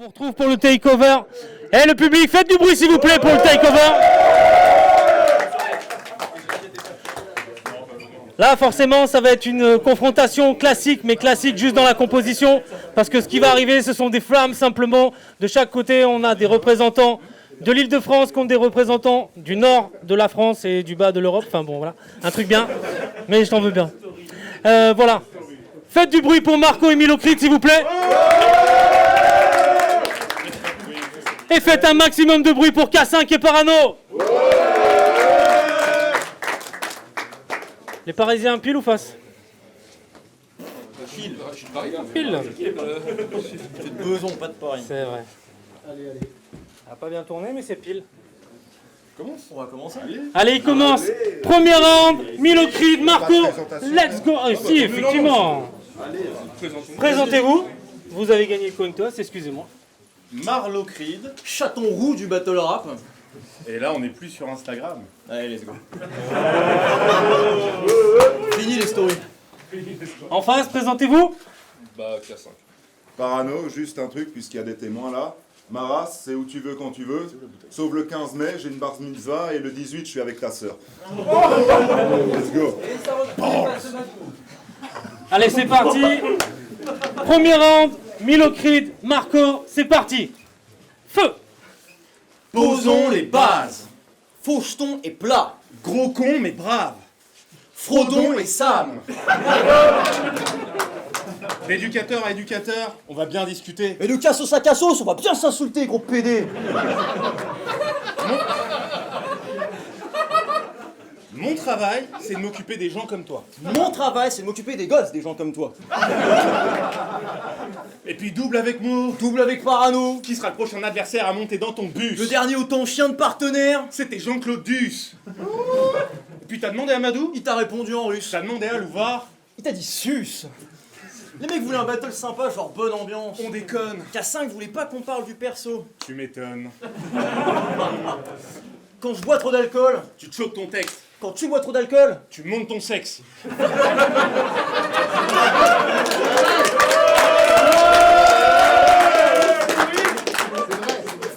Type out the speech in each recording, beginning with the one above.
vous retrouve pour le takeover. Et le public, faites du bruit s'il vous plaît pour le takeover. Là, forcément, ça va être une confrontation classique, mais classique juste dans la composition. Parce que ce qui va arriver, ce sont des flammes simplement. De chaque côté, on a des représentants de l'Île-de-France contre des représentants du nord de la France et du bas de l'Europe. Enfin bon, voilà, un truc bien, mais je t'en veux bien. Voilà. Faites du bruit pour Marco et Milocrit, s'il vous plaît. Et faites un maximum de bruit pour K5 et Parano. Les Parisiens, pile ou face? Pile. Pile. C'est de Besançon, pas de Paris. C'est vrai. Allez. Ça n'a pas bien tourné, mais c'est pile. On va commencer. Allez, il commence. Premier round, Milocrit, Marco. Let's go. Si, effectivement. Présentez-vous. Vous avez gagné le coin toss, excusez-moi. Marlocrid, chaton roux du battle rap. Et là, on n'est plus sur Instagram. Allez, let's go. Fini les stories. En face, présentez-vous. Bah, K5. Parano, juste un truc, puisqu'il y a des témoins là. Maras, c'est où tu veux, quand tu veux. Sauf le 15 mai, j'ai une bar mitzvah, et le 18, je suis avec ta sœur. Let's go. Allez, c'est parti. Premier round, Milocrit, Marco, c'est parti. Feu. Posons les bases. Faucheton et plat. Gros con, mais brave. Frodon et Sam. D'éducateur à éducateur, on va bien discuter. Mais de cassos à cassos, on va bien s'insulter, gros PD. Mon travail, c'est de m'occuper des gens comme toi. Mon travail, c'est de m'occuper des gosses, des gens comme toi. Et puis double avec moi. Double avec Parano. Qui sera le prochain adversaire à monter dans ton bus? Le dernier autant chien de partenaire. C'était Jean-Claude Duss. Et puis t'as demandé à Madou? Il t'a répondu en russe. T'as demandé à Louvard? Il t'a dit sus. Les mecs voulaient un battle sympa, genre bonne ambiance. On déconne. K5 voulait pas qu'on parle du perso. Tu m'étonnes. Quand je bois trop d'alcool. Tu te choques ton texte. Quand tu bois trop d'alcool. Tu montes ton sexe.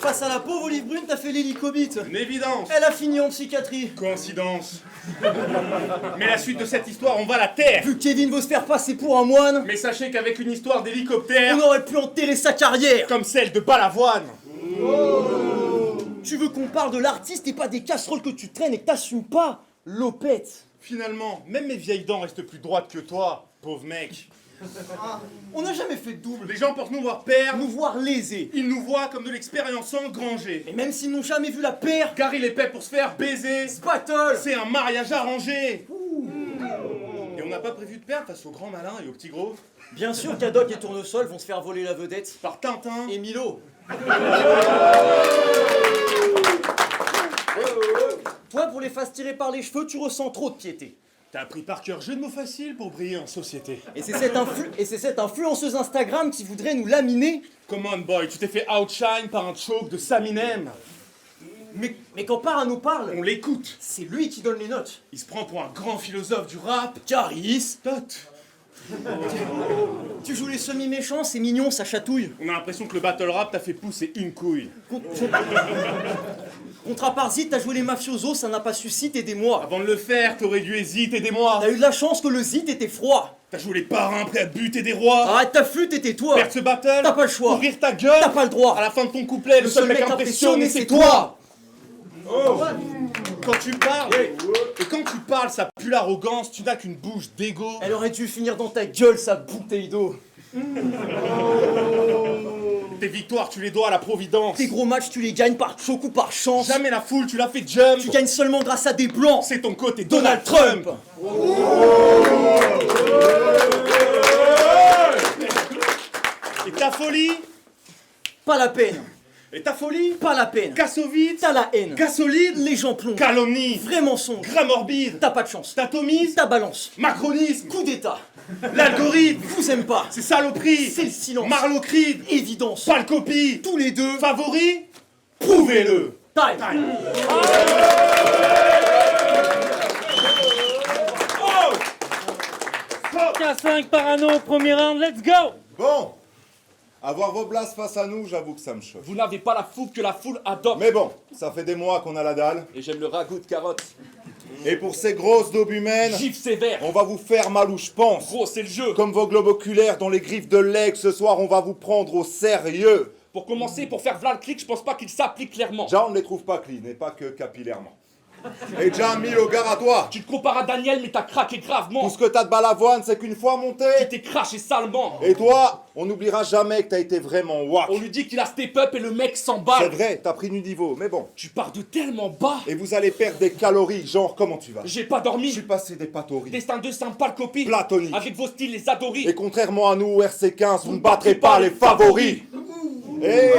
Face à la pauvre Olive Brune, t'as fait l'hélicobite. Une évidence. Elle a fini en psychiatrie. Coïncidence. Mais la suite de cette histoire, on va la taire. Vu que Kevin veut se faire passer pour un moine, Mais sachez qu'avec une histoire d'hélicoptère, on aurait pu enterrer sa carrière. comme celle de Balavoine. Tu veux qu'on parle de l'artiste et pas des casseroles que tu traînes et que t'assumes pas, Lopette. Finalement, même mes vieilles dents restent plus droites que toi, pauvre mec. On n'a jamais fait de double. Les gens pensent nous voir perdre, Nous voir lésés. ils nous voient comme de l'expérience engrangée. Et même s'ils n'ont jamais vu la paire, Car il est fait pour se faire baiser. battle. C'est un mariage arrangé. Et on n'a pas prévu de perdre face au grand malin et au petit gros. Bien sûr qu'Adoc et Tournesol vont se faire voler la vedette. Par Tintin. Et Milo. Toi, pour les faces tirées par les cheveux, tu ressens trop de piété. T'as appris par cœur jeu de mots faciles pour briller en société. Et c'est cette influenceuse Instagram qui voudrait nous laminer. Come on boy, tu t'es fait outshine par un choke de Saminem. Mais quand Parano parle, On l'écoute. c'est lui qui donne les notes. Il se prend pour un grand philosophe du rap. Caris, Tot. tu joues les semi-méchants, c'est mignon, ça chatouille. On a l'impression que le battle rap t'a fait pousser une couille. Contrapartie, t'as joué les mafiosos, ça n'a pas su citer des mois. Avant de le faire, t'aurais dû hésiter des mois. T'as eu de la chance que le zit était froid. T'as joué les parrains prêts à buter des rois. Arrête ta flûte et tais-toi. Perdre ce battle. T'as pas le choix. Ouvrir ta gueule. T'as pas le droit. À la fin de ton couplet, le seul mec impressionné, c'est toi. Quand tu parles, et quand tu parles, ça pue l'arrogance, tu n'as qu'une bouche d'égo. Elle aurait dû finir dans ta gueule, sa bouteille d'eau. Tes victoires, tu les dois à la providence. Tes gros matchs, tu les gagnes par choc ou par chance. Jamais la foule, tu l'as fait jump. Tu gagnes seulement grâce à des blancs. C'est ton côté Donald Trump. Et ta folie, Pas la peine. et ta folie, Pas la peine. Cassovite, T'as la haine. Gassolide, Les gens plombent. calomnie, Vrai mensonge. gramorbide, T'as pas de chance. t'atomise, Ta balance. macronisme, Coup d'état. l'algorithme, Vous aime pas. c'est saloperie, C'est le silence. Marlocrid, Évidence. pas le copie, Tous les deux. favori, prouvez-le. Time. K5 Parano, premier round, let's go. Bon, Avoir vos blasts face à nous, j'avoue que ça me choque. Vous n'avez pas la fougue que la foule adopte. Mais bon, ça fait des mois qu'on a la dalle. Et j'aime le ragoût de carotte. Et pour ces grosses daubes humaines, Gifle sévère. on va vous faire mal où je pense. Gros, c'est le jeu. Comme vos globes oculaires dans les griffes de l'aigle, ce soir on va vous prendre au sérieux. Pour commencer, pour faire v'là le clic, je pense pas qu'il s'applique clairement. Déjà, on ne les trouve pas clean, et pas que capillairement. Et déjà, mis au gare à toi. Tu te compares à Daniel, mais t'as craqué gravement. Tout ce que t'as de balavoine, c'est qu'une fois monté. Tu t'es craché salement. Et toi, on n'oubliera jamais que t'as été vraiment wack. On lui dit qu'il a step up et le mec C'est s'emballe. vrai, t'as pris du niveau, mais bon. Tu pars de tellement bas. Et vous allez perdre des calories, genre comment tu vas? J'ai pas Je dormi. suis passé des pâteaux Destin de simple, pas le copie. platoniques. Avec vos styles, les adoris. Et contrairement à nous, RC15, vous ne battrez pas les favoris. Et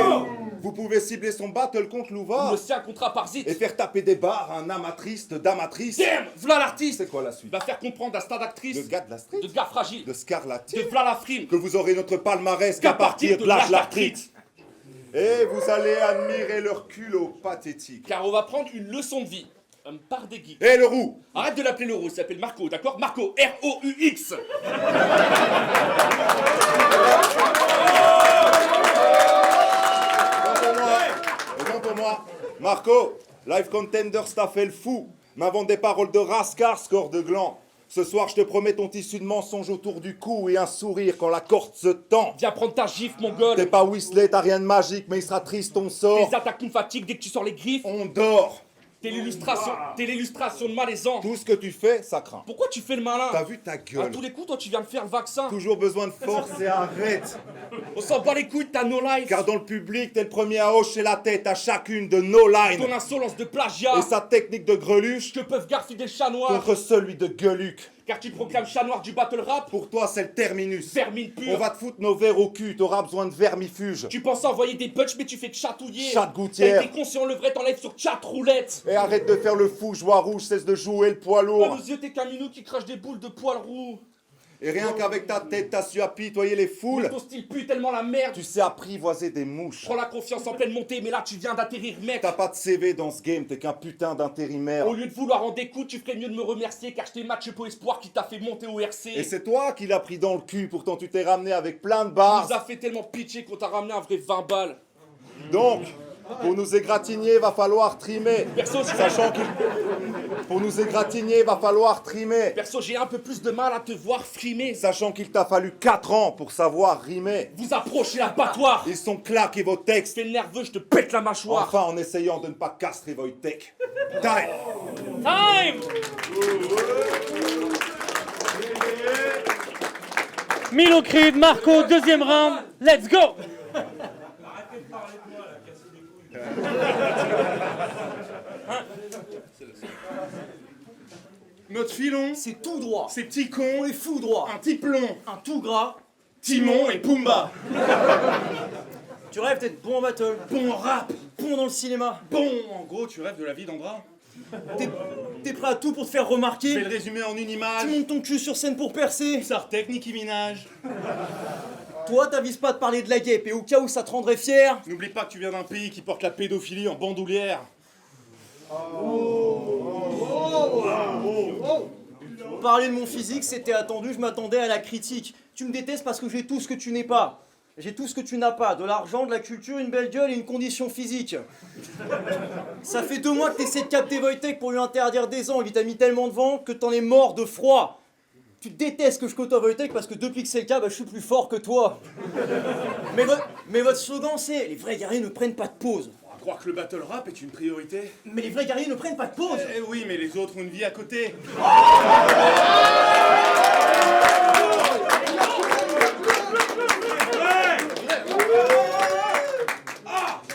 vous pouvez cibler son battle contre Ou Louva le sien contre Parzit. et faire taper des barres à un amatrice d'amatrice. Damn, v'là l'artiste. C'est quoi la suite? Il va faire comprendre à stade Le actrice. gars de la street? De gars fragile. De Scarlatti? De v'là la frime. Que vous aurez notre palmarès Qu'à qu'à partir de l'âge l'âge l'arthrite. Et vous allez admirer leur culot pathétique. Car on va prendre une leçon de vie. Un par des geeks. Et le roux! Arrête de l'appeler le roux, il s'appelle Marco, d'accord? Marco, R-O-U-X. Autant pour moi. Marco, Live Contender, t'as fait le fou. M'invente des paroles de rascar, score de gland. Ce soir, je te promets ton tissu de mensonge autour du cou et un sourire quand la corde se tend. Viens prendre ta gifle, mon T'es gueule. pas Whistler, t'as rien de magique, mais il sera triste ton sort. Les attaques nous fatiguent dès que tu sors les griffes. On dort. T'es l'illustration de malaisant. Tout ce que tu fais, ça craint. Pourquoi tu fais le malin? T'as vu ta À gueule? tous les coups, toi, tu viens de faire le vaccin. Toujours besoin de force et arrête. On s'en bat les couilles de ta no-life. Car dans le public, t'es le premier à hocher la tête à chacune de nos lines. Ton insolence de plagiat. Et sa technique de greluche Que peuvent garder des chats noirs. contre celui de Gueuluc. Car tu te proclames chat noir du battle rap. Pour toi, c'est le terminus. Vermine pure. On va te foutre nos verres au cul, t'auras besoin de vermifuge. Tu pensais envoyer des punchs, mais tu fais que chatouiller. Chat de gouttière. T'as été conscient, le vrai t'enlève sur chat roulette. Et arrête de faire le fou, joie rouge, cesse de jouer le poids À lourd. nos yeux, t'es qu'un minou qui crache des boules de poils roux. Et rien qu'avec ta tête, t'as su apitoyer les foules. Ton style pue tellement la merde. Tu sais apprivoiser des mouches. Prends la confiance en pleine montée, mais là tu viens d'atterrir, mec. T'as pas de CV dans ce game, t'es qu'un putain d'intérimaire. Au lieu de vouloir en découdre, tu ferais mieux de me remercier car je t'ai matché pour espoir qui t'a fait monter au RC. Et c'est toi qui l'as pris dans le cul, pourtant tu t'es ramené avec plein de Tu barres. nous a fait tellement pitcher qu'on t'a ramené un vrai 20 balles. Donc, pour nous égratigner, va falloir trimer. Perso, Sachant qu'il... Pour nous égratigner, va falloir trimer. Perso, j'ai un peu plus de mal à te voir frimer. Sachant qu'il t'a fallu 4 ans pour savoir rimer. Vous approchez l'abattoir. Ils sont claqués vos textes. T'es nerveux, je te pète la mâchoire. Enfin, en essayant de ne pas castrer Wojtek. Time. Time! Milo Creed, Marco, deuxième round, let's go! Notre filon, C'est tout droit. ces petits On cons, est fou droit. un petit plomb, Un tout gras. Timon et Pumba. Tu rêves d'être bon en battle, Bon rap, bon dans le cinéma. bon, en gros, tu rêves de la vie d'Andra. T'es prêt à tout pour te faire Je vais remarquer. le résumer en une Tu image. montes ton cul sur scène pour percer. Sartek, Nicki Minaj. Toi, t'avises pas de parler de la guêpe et au cas où ça te rendrait fier. N'oublie pas que tu viens d'un pays qui porte la pédophilie en bandoulière. Parler de mon physique, c'était attendu, je m'attendais à la critique. Tu me détestes parce que j'ai tout ce que tu n'es pas. J'ai tout ce que tu n'as pas, de l'argent, de la culture, une belle gueule et une condition physique. Ça fait 2 mois que t'essaies de capter Wojtek pour lui interdire des angles, il t'a mis tellement de vent que t'en es mort de froid. Tu détestes que je côtoie Wojtek parce que depuis que c'est le cas, je suis plus fort que toi. Mais votre slogan c'est « Les vrais guerriers ne prennent pas de pause On va croire que le battle rap est une priorité. ». Mais les vrais guerriers ne prennent pas de pause. Eh oui, mais les autres ont une vie à côté.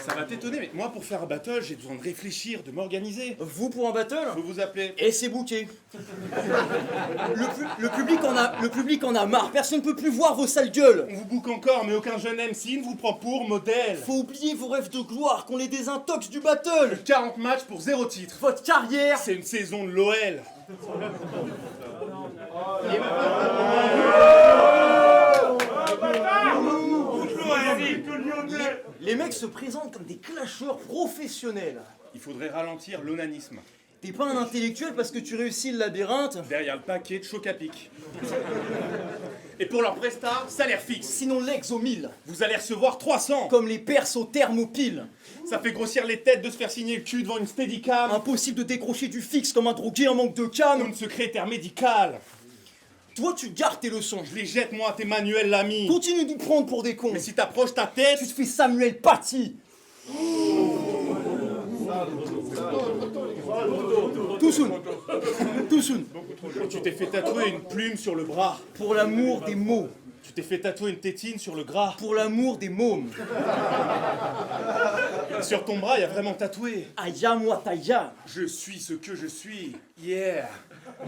Ça va t'étonner, mais moi pour faire un battle, j'ai besoin de réfléchir, de m'organiser. Vous pour un battle? Vous vous appelez Et c'est bouqué. Le public en a marre. Personne ne peut plus voir vos sales gueules. On vous boucle encore, mais aucun jeune MC ne vous prend pour modèle. Faut oublier vos rêves de gloire, qu'on les désintoxe du battle. 40 matchs pour 0 titre. Votre carrière. C'est une saison de l'OL. Les mecs se présentent comme des clasheurs professionnels. Il faudrait ralentir l'onanisme. T'es pas un intellectuel parce que tu réussis le labyrinthe. Derrière le paquet de choc à pic. Et pour leur presta, salaire fixe. Sinon l'ex au 1000. Vous allez recevoir 300. Comme les Perses au Thermopyle. Ça fait grossir les têtes de se faire signer le cul devant une steadicam. Impossible de décrocher du fixe comme un drogué en manque de Ou canne. une secrétaire médicale. Toi, tu gardes tes leçons. Je les jette, moi, t'es Manuel Lamy. Continue de nous prendre pour des cons. Mais si t'approches ta tête, Tu te fais Samuel Paty. Tout soon. tu t'es fait tatouer une plume sur le bras. Pour l'amour des mots. Tu t'es fait tatouer une tétine sur le gras. Pour l'amour des mômes. Sur ton bras, il y a vraiment tatoué. Aya moi taïa. Je suis ce que je suis. Yeah.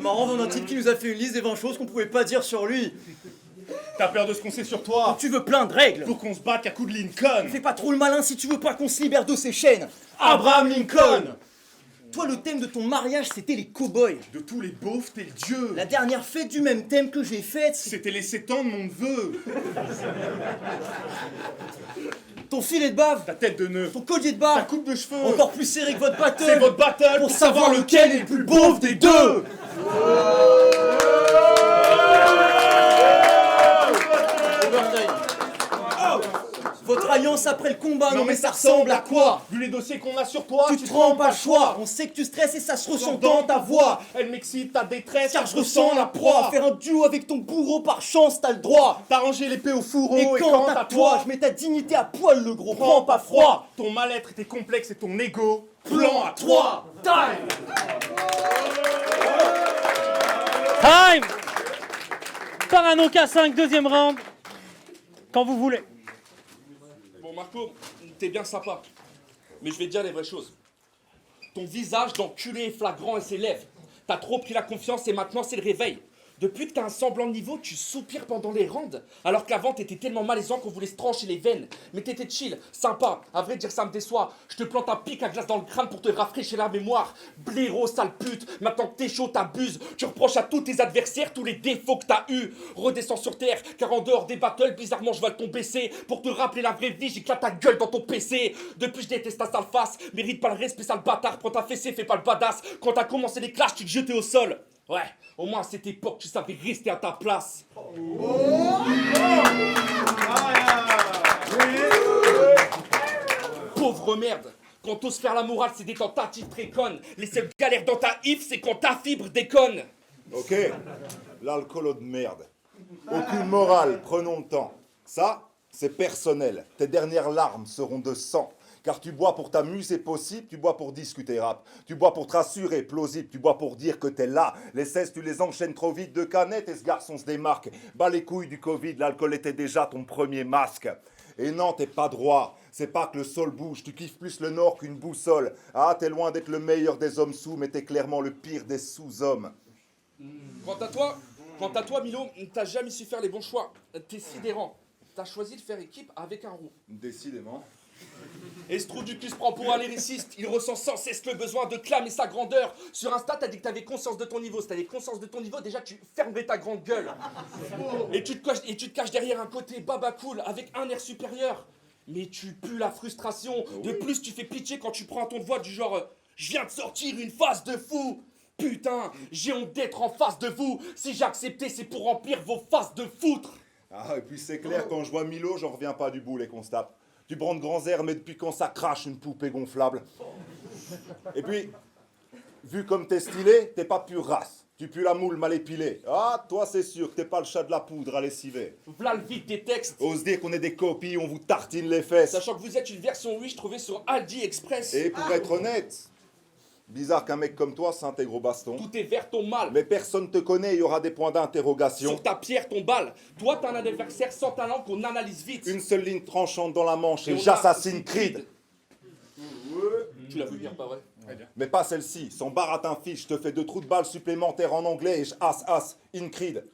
Marrant, on a un type qui nous a fait une liste des 20 choses qu'on pouvait pas dire sur lui. T'as peur de ce qu'on sait sur toi. Tu veux plein de règles. Faut qu'on se batte à coups de Lincoln. Fais pas trop le malin si tu veux pas qu'on se libère de ces chaînes. Abraham Lincoln. Toi, le thème de ton mariage, c'était les cow-boys. De tous les beaufs, t'es le dieu. La dernière fête du même thème que j'ai faite, c'est C'était les 7 ans de mon neveu. ton filet de bave, Ta tête de nœud. ton collier de Ta barbe, coupe de cheveux. encore plus serré que votre battle. C'est votre battle pour savoir lequel est le plus beauf des deux. Overtime. Votre alliance après le combat, non mais ça ressemble à quoi? Vu les dossiers qu'on a sur toi, Tu te rends pas le choix. On sait que tu stresses et ça se ressent dans ta voix. Elle m'excite ta détresse, Car je ressens la proie. Faire un duo avec ton bourreau par chance, t'as le droit. T'as rangé l'épée au fourreau Et quant à toi, je mets ta dignité à poil, le gros. Prends pas froid. Ton mal-être et tes complexes et ton ego. Plan à 3. Time. Time. Parano K5, deuxième round. Quand vous voulez. Bon, Marco, t'es bien sympa. Mais je vais te dire les vraies choses. Ton visage d'enculé est flagrant et s'élève. T'as trop pris la confiance et maintenant c'est le réveil. Depuis que t'as un semblant de niveau, tu soupires pendant les rounds. Alors qu'avant, t'étais tellement malaisant qu'on voulait se trancher les veines. Mais t'étais chill, sympa. À vrai dire, ça me déçoit. Je te plante un pic à glace dans le crâne pour te rafraîchir la mémoire. Blaireau, sale pute. Maintenant que t'es chaud, t'abuses. Tu reproches à tous tes adversaires tous les défauts que t'as eus. Redescends sur terre, car en dehors des battles, bizarrement, je vole ton PC. Pour te rappeler la vraie vie, j'éclate ta gueule dans ton PC. Depuis, je déteste ta sale face. Mérite pas le respect, sale bâtard. Prends ta fessée, fais pas le badass. Quand t'as commencé les clashs, tu te jetais au sol. Ouais, au moins à cette époque, tu savais rester à ta place. Pauvre merde. Quand t'oses faire la morale, c'est des tentatives très connes. Les seules galères dans ta if, c'est quand ta fibre déconne. Ok, l'alcoolo de merde. Aucune morale, prenons le temps. Ça, c'est personnel. Tes dernières larmes seront de sang. Car tu bois pour t'amuser possible, tu bois pour discuter rap. Tu bois pour te rassurer plausible, tu bois pour dire que t'es là. Les 16, tu les enchaînes trop vite de canettes et ce garçon se démarque. Bas les couilles du Covid, l'alcool était déjà ton premier masque. Et non, t'es pas droit. C'est pas que le sol bouge, tu kiffes plus le nord qu'une boussole. Ah, t'es loin d'être le meilleur des hommes sous, mais t'es clairement le pire des sous-hommes. Quant à toi, Milo, t'as jamais su faire les bons choix. T'es sidérant. T'as choisi de faire équipe avec un roux. Décidément. Et ce trou du cul se prend pour un lyriciste. Il ressent sans cesse le besoin de clamer sa grandeur. Sur Insta, t'as dit que t'avais conscience de ton niveau. Si t'avais conscience de ton niveau, déjà tu fermerais ta grande gueule. Et tu te caches derrière un côté baba cool avec un air supérieur. Mais tu pues la frustration. De plus, tu fais pitié quand tu prends ton voix du genre je viens de sortir une phase de fou. Putain, j'ai honte d'être en face de vous. Si j'ai accepté, c'est pour remplir vos faces de foutre. Ah, et puis c'est clair, quand je vois Milo, j'en reviens pas du boulet qu'on se tape. Tu brandes grands airs, mais depuis quand ça crache une poupée gonflable? Et puis, vu comme t'es stylé, t'es pas pure race. Tu pues la moule mal épilée. Ah, toi c'est sûr que t'es pas le chat de la poudre à lessiver. V'là le vide des textes. Ose dire qu'on est des copies, on vous tartine les fesses. Sachant que vous êtes une version Wish trouvée sur Aldi Express. Et pour être honnête, bizarre qu'un mec comme toi s'intègre au baston. Tout est vers ton mal. Mais personne te connaît, il y aura des points d'interrogation. Sur ta pierre, ton balle. Toi, t'as un adversaire sans talent qu'on analyse vite. Une seule ligne tranchante dans la manche Et et on a j'assassine Creed. Tu l'as vu dire, pas vrai? Mais pas celle-ci, sans baratin fiche, je te fais 2 trous de balles supplémentaires en anglais et je as, in Creed.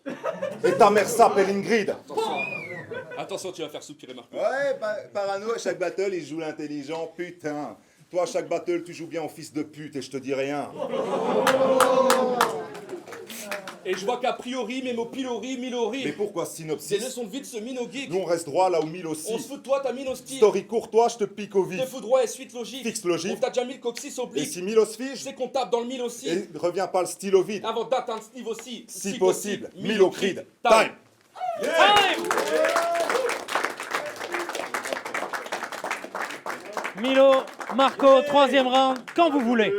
Et ta mère s'appelle Ingrid. Attention, tu vas faire soupirer Marco. Ouais, parano, à chaque battle, il joue l'intelligent, putain. Toi, à chaque battle, tu joues bien au fils de pute et je te dis rien. Et je vois qu'a priori, même au pilori, milori. Mais pourquoi Ces synopsis? leçons de vie de ce mino geek. Nous, on reste droit là où Mille aussi. On se fout de toi, t'as mis nos styles. Story courtois, je te pique au Te vif. fous droit et suite logique. Fixe logique. On t'a déjà mis le coccyx Et oblique. si Milos Je fige, sais qu'on tape dans le mille aussi. et revient pas le stylo vide. Avant d'atteindre ce niveau-ci. Si possible, Milo Creed. Time. Time. Milo, Marco, troisième round, quand vous voulez.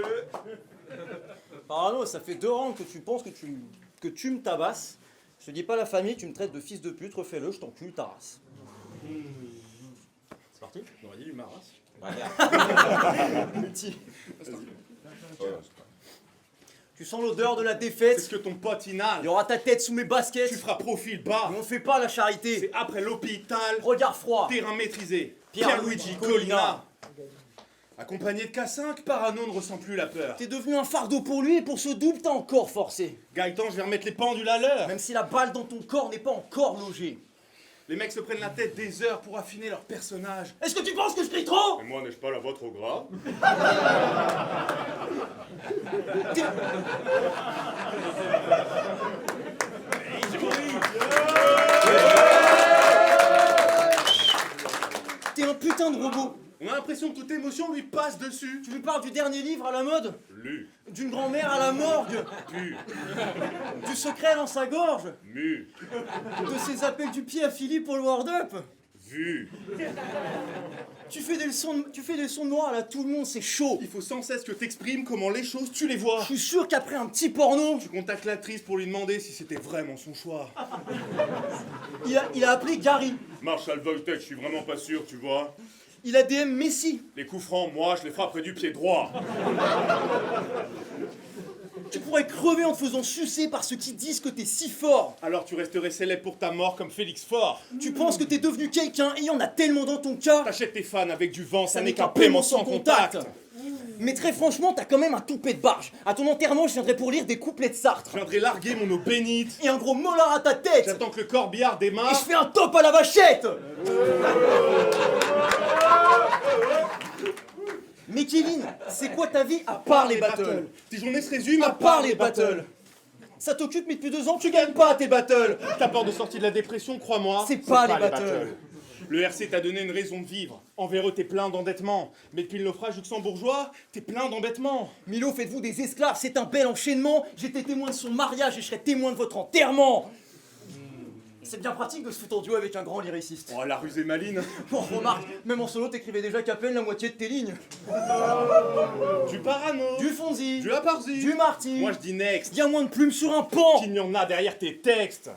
Parano, ça fait 2 rounds que tu penses que tu me tabasses. Je te dis pas la famille, tu me traites de fils de pute, refais-le, je t'encule ta race. C'est parti. On aurait dit ma race. Petit. Tu sens l'odeur de la défaite. C'est ce que ton pote Il y inhale. aura ta tête sous mes baskets. Tu feras profil bas. Mais on fait pas la charité. C'est après l'hôpital. Regard froid. Terrain maîtrisé. Pierluigi Collina. Accompagné de K5, Parano ne ressent plus la peur. T'es devenu un fardeau pour lui et pour ce double t'as encore forcé. Gaëtan, je vais remettre les pendules à l'heure. Même si la balle dans ton corps n'est pas encore logée. Les mecs se prennent la tête des heures pour affiner leur personnage. Est-ce que tu penses que je crie trop? Et moi, n'ai-je pas la voix trop gras? T'es un putain de robot. On a l'impression que toute émotion lui passe dessus. Tu lui parles du dernier livre à la mode? Lu, D'une grand-mère à la morgue? pu, Du secret dans sa gorge? mu, De ses appels du pied à Philippe pour le word-up? vu. Tu fais des leçons de morale à tout le monde, c'est chaud. Il faut sans cesse que t'exprimes comment les choses, tu les vois. Je suis sûr qu'après un petit porno, Tu contactes l'actrice pour lui demander si c'était vraiment son choix. il a appelé Gary. Marshall Voltec, je suis vraiment pas sûr, tu vois. Il a DM Messi. Les coups francs, moi, je les frapperai du pied droit. Tu pourrais crever en te faisant sucer par ceux qui disent que t'es si fort. Alors tu resterais célèbre pour ta mort comme Félix Faure. Tu penses que t'es devenu quelqu'un et il y en a tellement dans ton cas. T'achètes tes fans avec du vent, ça n'est qu'un paiement sans contact. Mais très franchement, t'as quand même un toupet de barge. À ton enterrement, je viendrai pour lire des couplets de Sartre. Je viendrai larguer mon eau bénite. Et un gros molar à ta tête. J'attends que le corbillard Et démarre. je fais un top à la vachette. Mais Kevin, c'est quoi ta vie à part les battles? Tes journées se résument À part les battles. Ça t'occupe, mais depuis 2 ans, tu gagnes pas à tes battles. Ta porte de sortie de la dépression, crois-moi. C'est pas les battles. Le RC t'a donné une raison de vivre. Envers eux, t'es plein d'endettement. Mais depuis le naufrage luxembourgeois, t'es plein d'embêtements. Milo, faites-vous des esclaves, c'est un bel enchaînement. J'étais témoin de son mariage et je serai témoin de votre enterrement. C'est bien pratique de se foutre en duo avec un grand lyriciste. Oh, la rusée maline. Bon, remarque, même en solo, t'écrivais déjà qu'à peine la moitié de tes lignes. Du parano. Du Fonzi, Du Aparzi. du Marty. Moi, je dis next. Y a moins de plumes sur un pan. Qu'il n'y en a derrière tes textes.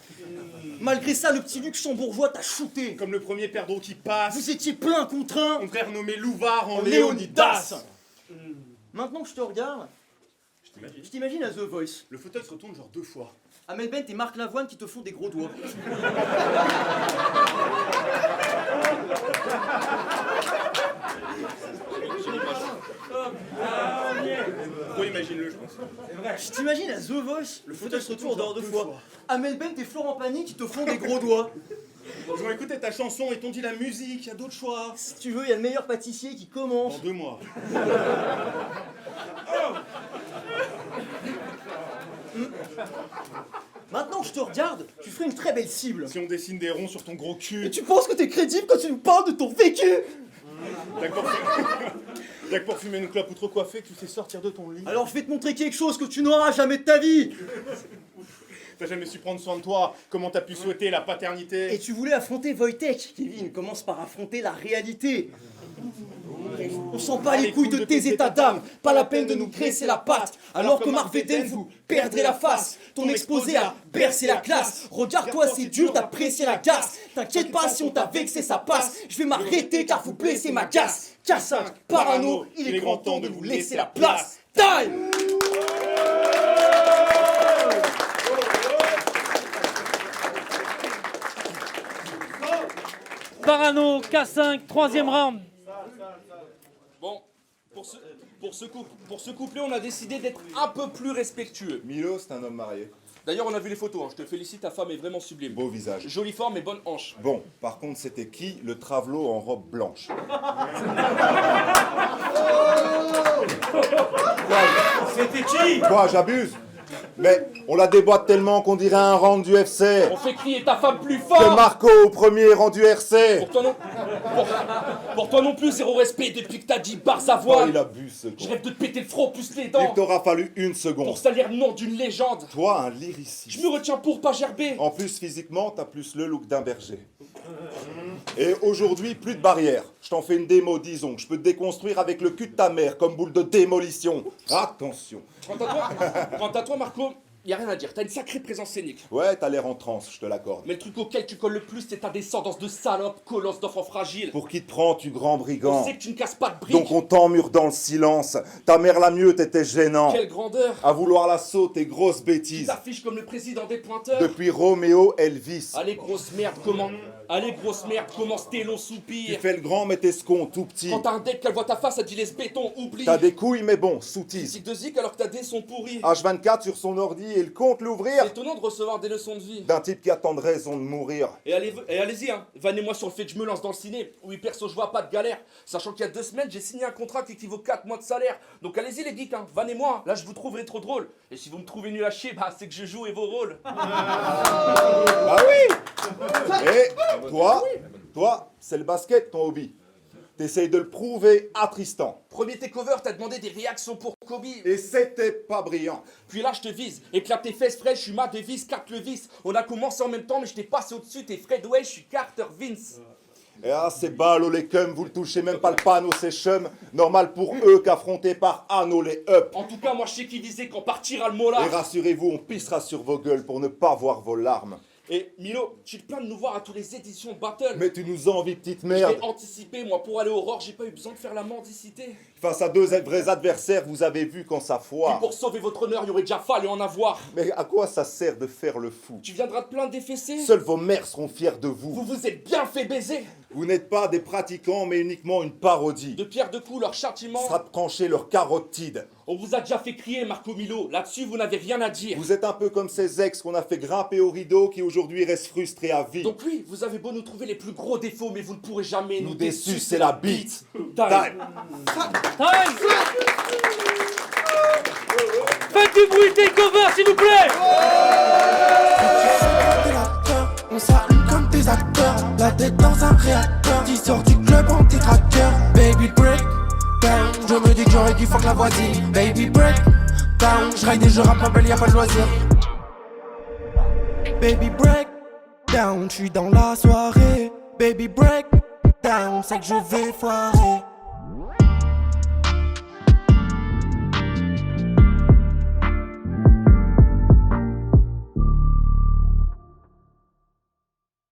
Malgré ça, le petit luxembourgeois t'a shooté. Comme le premier perdreau qui passe. Vous étiez plein contre un. Ton frère nommé Louvard en Léonidas. Léonidas. Maintenant que je te regarde, T'imagines. je t'imagine à The Voice. Le fauteuil se retourne genre 2 fois. Amel Bent et Marc Lavoine qui te font des gros doigts. Imagine-le, je pense. Je t'imagine à The Voice, le fauteuil se retourne dehors 2 fois. Amel Bent et Florent Pagny qui te font des gros doigts. Ils ont écouté ta chanson et t'ont dit la musique, il y a d'autres choix. Si tu veux, il y a le meilleur pâtissier qui commence. Dans 2 mois. Maintenant que je te regarde, tu ferais une très belle cible. Si on dessine des ronds sur ton gros Et cul. tu penses que t'es crédible quand tu nous parles de ton vécu? Y'a que pour fumer une clope ou trop coiffé que tu sais sortir de ton lit. Alors je vais te montrer quelque chose que tu n'auras jamais de ta vie. T'as jamais su prendre soin de toi. Comment t'as pu souhaiter la paternité? Et tu voulais affronter Wojtek. Kevin, commence par affronter la réalité. On sent pas les couilles de tes états d'âme. Pas la peine de nous graisser la patte. Alors que Marc Vedel, vous perdrez la face. Ton exposé a bercé la classe. Regarde-toi, c'est dur d'apprécier la gasse. T'inquiète pas si on t'a vexé, ça passe. Je vais m'arrêter car vous blessez ma gasse. K5, parano, il est grand temps de vous laisser la place. Time! Parano, K5, troisième round. Bon, pour ce couplet, on a décidé d'être un peu plus respectueux. Milo, c'est un homme marié. D'ailleurs, on a vu les photos, hein. Je te félicite, ta femme est vraiment sublime. Beau visage. Jolie forme et bonne hanche. Bon, par contre, c'était qui le travelot en robe blanche? C'était qui? Quoi, j'abuse? Mais on la déboîte tellement qu'on dirait un round du FC. On fait crier ta femme plus De fort. Marco au premier rendu RC. Pour toi non plus, zéro respect depuis que t'as dit barre Oh, avoine. il abuse ce Je con. rêve de te péter le front, plus les Il dents. t'aura fallu une seconde. Pour salir le nom d'une légende. Toi, un Je lyriciste. me retiens pour pas gerber. En plus, physiquement, t'as plus le look d'un berger. Et aujourd'hui, plus de barrières. Je t'en fais une démo, disons. Je peux te déconstruire avec le cul de ta mère comme boule de démolition. Attention. Quant à toi, Marco, y a rien à dire. T'as une sacrée présence scénique. Ouais, t'as l'air en transe, je te l'accorde. Mais le truc auquel tu colles le plus, c'est ta descendance de salope, colosse d'enfant fragile. Pour qui te prends, tu grand On brigand? sait que tu ne casses pas de briques. Donc on t'emmure dans le silence. Ta mère la mieux, t'étais gênant. Quelle grandeur. À vouloir la sauter, grosse Tu bêtise. t'affiches comme le président des pointeurs. Depuis Roméo Elvis. Allez grosse merde, comment Stélo Tu soupire. fais le grand, mais t'es scon, tout petit. Quand t'as un deck qu'elle voit ta face, elle dit laisse béton, oublie. T'as des couilles, mais bon, soutise. Zik de zik alors que t'as des sons pourris. H24 sur son ordi et il compte l'ouvrir. C'est étonnant de recevoir des leçons de vie. D'un type qui attend de raison de mourir. Et allez-y, hein. Vannez-moi sur le fait que je me lance dans le ciné. Oui, perso, je vois pas de galère. Sachant qu'il y a 2 semaines, j'ai signé un contrat qui équivaut 4 mois de salaire. Donc allez-y, les geeks, hein. Vannez-moi. Là, je vous trouverai trop drôle. Et si vous me trouvez nul à chier, bah, c'est que je joue et vos rôles. Ah oui. Et toi, c'est le basket ton hobby. T'essayes de le prouver à Tristan. Premier takeover, t'as demandé des réactions pour Kobe. Et c'était pas brillant. Puis là, je te vise. Éclate tes fesses fraîches, je suis Matt Davis, Cat Levis. On a commencé en même temps, mais je t'ai passé au-dessus. T'es Fred Way, je suis Carter Vince. Et ah, c'est ballot les cums, vous le touchez même pas le panneau, c'est chum. Normal pour eux qu'affrontés par Anno les up. En tout cas, moi, je sais qui viser quand partira le Et molar. rassurez-vous, on pissera sur vos gueules pour ne pas voir vos larmes. Et Milo, tu te plains de nous voir à toutes les éditions de Battle. Mais tu nous envies, petite Je merde. l'ai anticipé, moi, pour aller au Aurore, j'ai pas eu besoin de faire la mendicité. Face à 2 vrais adversaires, vous avez vu quand ça Et foire. pour sauver votre honneur, il aurait déjà fallu en avoir. Mais à quoi ça sert de faire le fou? Tu viendras te plaindre des fessées. Seules vos mères seront fières de vous. Vous vous êtes bien fait baiser. Vous n'êtes pas des pratiquants, mais uniquement une parodie. De pierre de coups, leur châtiment. Sera de trancher leur carotide. On vous a déjà fait crier, Marco Milo. Là-dessus, vous n'avez rien à dire. Vous êtes un peu comme ces ex qu'on a fait grimper au rideau qui aujourd'hui restent frustrés à vie. Donc oui, vous avez beau nous trouver les plus gros défauts, mais vous ne pourrez jamais nous déçus, c'est la bite. Time. Faites du bruit takeover, s'il vous plaît. On s'allume comme des acteurs, la tête dans un réacteur. 10 heures du club anti-tracker. Baby break down, je me dis que j'aurais dû fuck la voisine. Baby break down, je raille des jeux rap, ma belle, y'a pas de loisir. Baby break down, je suis dans la soirée. Baby break down, c'est que je vais foirer.